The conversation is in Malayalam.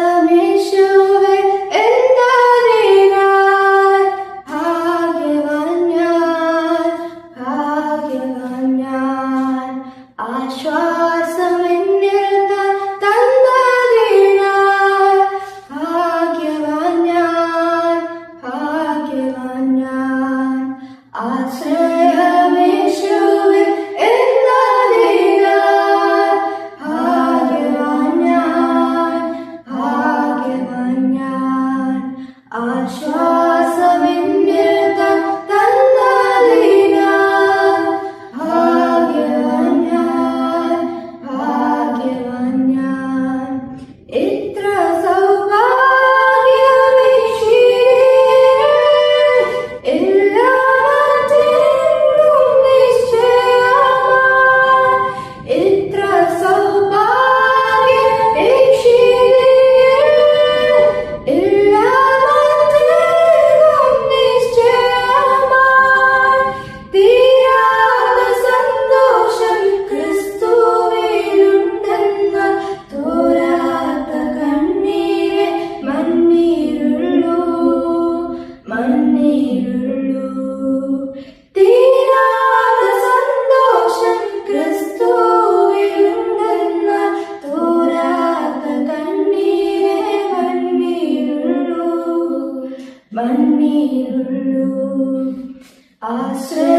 ആശ്രയമേശുവേ എന്നതിനാൽ ഭാഗ്യവാൻ ഞാൻ ആശ്വാസം എന്നിൽ തന്നതിനാൽ ഭാഗ്യവാൻ ഞാൻ ആശ്രയമേശുവേ എന്നതിനാൽ ഭാഗ്യവാൻ ഞാൻ ആശ്വാസം എന്നിൽ തന്നതിനാൽ ഭാഗ്യവാൻ ഞാൻ എത്ര സൗഭാഗ്യമേശി എല്ലാറ്റിനും നിശ്ചയമായി എത്ര സൗഭാഗ്യമേശി എല്ലാറ്റിനും നിശ്ചയമായി തീരാത്ത സന്തോഷം ക്രിസ്തുവിലുണ്ടെന്ന തോരാത്ത കണ്ണീരെ മണ്ണീരുള്ളൂ തീരാത്ത സന്തോഷം ക്രിസ്തുവിലുണ്ടെന്ന തോരാത്ത കണ്ണീരെ മണ്ണീരുള്ളൂ ആശ്രയ